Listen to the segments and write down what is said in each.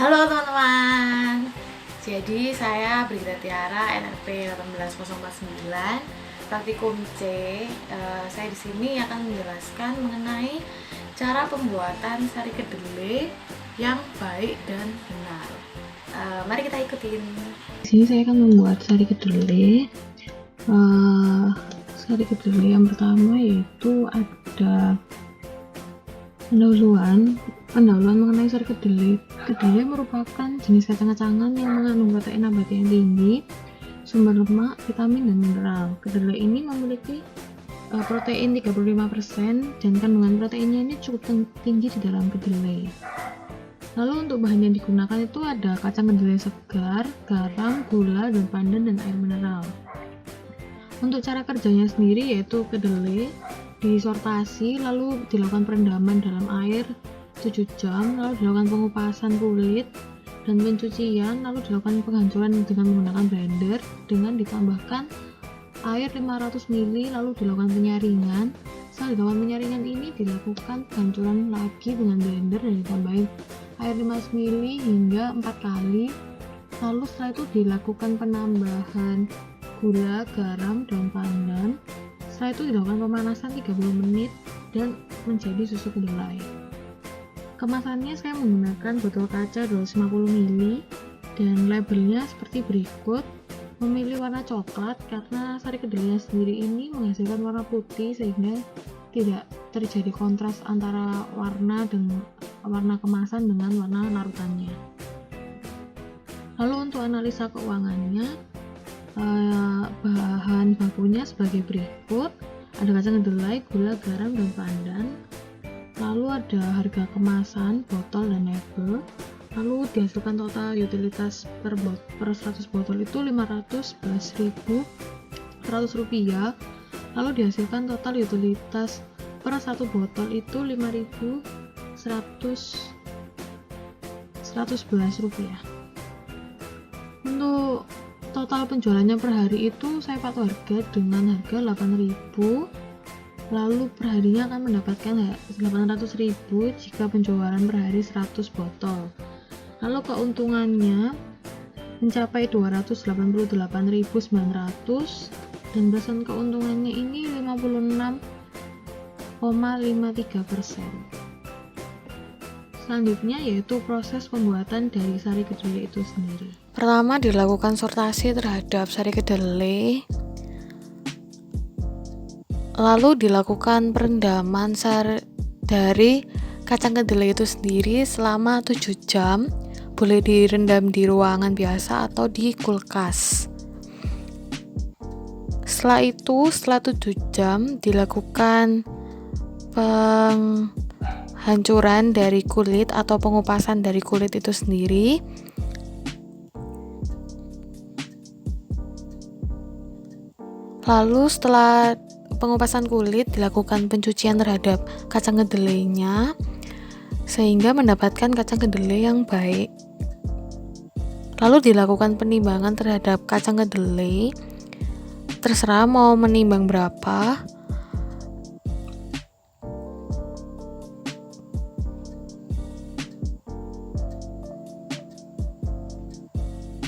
Halo teman-teman. Jadi saya Brigita Tiara, NRP 18049, praktikum C. Saya di sini akan menjelaskan mengenai cara pembuatan sari kedelai yang baik dan benar. Mari kita ikutin. Di sini saya akan membuat sari kedelai. Sari kedelai yang pertama yaitu ada pendahuluan mengenai sari kedelai. Kedelai merupakan jenis kacang-kacangan yang mengandung protein nabati yang tinggi, sumber lemak, vitamin, dan mineral. Kedelai ini memiliki protein 35% dan kandungan proteinnya ini cukup tinggi di dalam kedelai. Lalu untuk bahan yang digunakan itu ada kacang kedelai segar, garam, gula, daun pandan, dan air mineral. Untuk cara kerjanya sendiri yaitu kedelai disortasi, lalu dilakukan perendaman dalam air 7 jam, lalu dilakukan pengupasan kulit dan pencucian, lalu dilakukan penghancuran dengan menggunakan blender dengan ditambahkan air 500 ml, lalu dilakukan penyaringan. Setelah dilakukan penyaringan ini dilakukan penghancuran lagi dengan blender dan ditambahin air 500 ml hingga 4 kali. Lalu setelah itu dilakukan penambahan gula, garam, daun pandan. Setelah itu dilakukan pemanasan 30 menit dan menjadi susu kedelai. Kemasannya saya menggunakan botol kaca 250 ml dan labelnya seperti berikut. Memilih warna coklat karena sari kedelai sendiri ini menghasilkan warna putih sehingga tidak terjadi kontras antara warna kemasan dengan warna larutannya. Lalu untuk analisa keuangannya, bahan bakunya sebagai berikut. Ada kacang kedelai, gula, garam, daun pandan. Lalu ada harga kemasan, botol, dan label. Lalu dihasilkan total utilitas per 100 botol itu Rp511.100. Lalu dihasilkan total utilitas per 1 botol itu Rp5.111. Untuk total penjualannya per hari itu saya patok harga dengan harga Rp8.000. Lalu perharinya akan mendapatkan Rp800.000 jika penjualan per hari 100 botol. Lalu keuntungannya mencapai Rp288.900 dan persen keuntungannya ini 56,53%. Selanjutnya yaitu proses pembuatan dari sari kedelai itu sendiri. Pertama dilakukan sortasi terhadap sari kedelai, lalu dilakukan perendaman dari kacang kedelai itu sendiri selama 7 jam. Boleh direndam di ruangan biasa atau di kulkas. Setelah 7 jam dilakukan penghancuran dari kulit atau pengupasan dari kulit itu sendiri. Lalu setelah pengupasan kulit dilakukan pencucian terhadap kacang kedelainya sehingga mendapatkan kacang kedelai yang baik. Lalu dilakukan penimbangan terhadap kacang kedelai. Terserah mau menimbang berapa.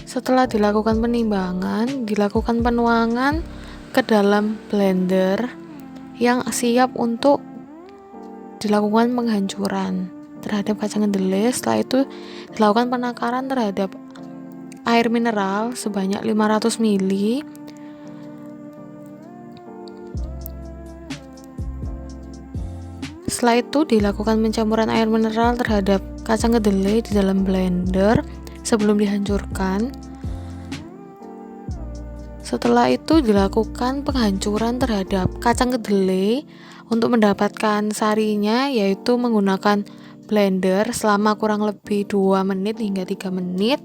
Setelah dilakukan penimbangan, dilakukan penuangan ke dalam blender yang siap untuk dilakukan penghancuran terhadap kacang kedelai. Setelah itu dilakukan penakaran terhadap air mineral sebanyak 500 ml. Setelah itu dilakukan pencampuran air mineral terhadap kacang kedelai di dalam blender sebelum dihancurkan. Setelah itu dilakukan penghancuran terhadap kacang kedelai untuk mendapatkan sarinya, yaitu menggunakan blender selama kurang lebih 2 menit hingga 3 menit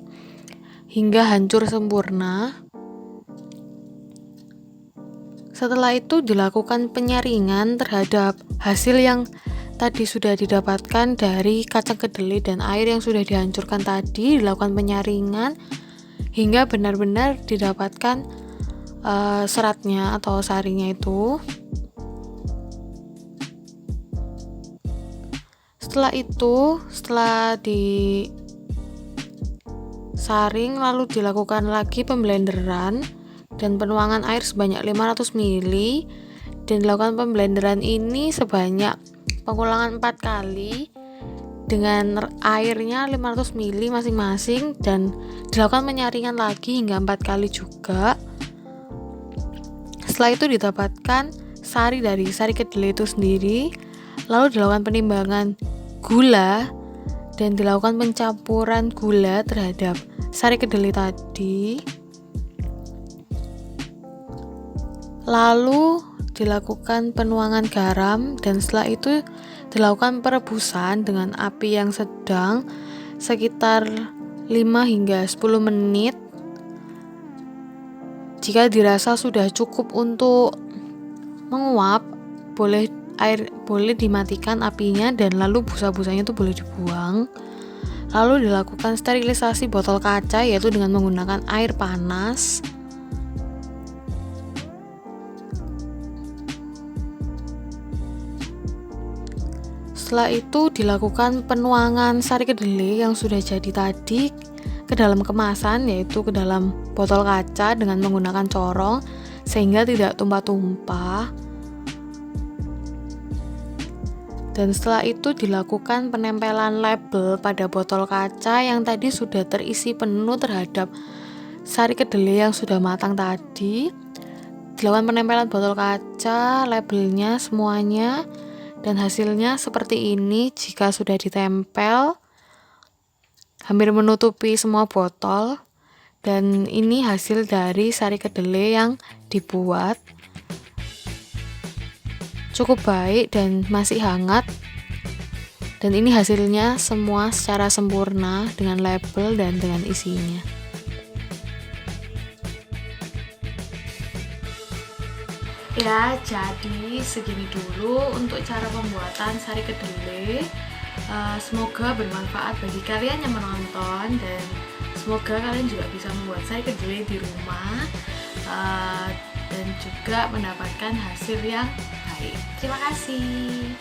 hingga hancur sempurna. Setelah itu dilakukan penyaringan terhadap hasil yang tadi sudah didapatkan dari kacang kedelai dan air yang sudah dihancurkan tadi. Dilakukan penyaringan hingga benar-benar didapatkan seratnya atau sarinya itu. Setelah saring, lalu dilakukan lagi pemblenderan dan penuangan air sebanyak 500 ml, dan dilakukan pemblenderan ini sebanyak pengulangan 4 kali dengan airnya 500 ml masing-masing, dan dilakukan penyaringan lagi hingga 4 kali juga. Setelah itu didapatkan sari dari sari kedelai itu sendiri, lalu dilakukan penimbangan gula dan dilakukan pencampuran gula terhadap sari kedelai tadi. Lalu dilakukan penuangan garam, dan setelah itu dilakukan perebusan dengan api yang sedang sekitar 5 hingga 10 menit. Jika dirasa sudah cukup untuk menguap, boleh dimatikan apinya, dan lalu busa-busanya itu boleh dibuang. Lalu dilakukan sterilisasi botol kaca, yaitu dengan menggunakan air panas. Setelah itu dilakukan penuangan sari kedelai yang sudah jadi tadi ke dalam kemasan, yaitu ke dalam botol kaca dengan menggunakan corong sehingga tidak tumpah-tumpah. Dan setelah itu dilakukan penempelan label pada botol kaca yang tadi sudah terisi penuh terhadap sari kedelai yang sudah matang tadi. Dilakukan penempelan botol kaca, labelnya semuanya, dan hasilnya seperti ini. Jika sudah ditempel, hampir menutupi semua botol, dan ini hasil dari sari kedelai yang dibuat. Cukup baik dan masih hangat, dan ini hasilnya semua secara sempurna dengan label dan dengan isinya. Ya, jadi segini dulu untuk cara pembuatan sari kedelai. Semoga bermanfaat bagi kalian yang menonton, dan semoga kalian juga bisa membuat sari kedelai di rumah dan juga mendapatkan hasil yang baik. Terima kasih.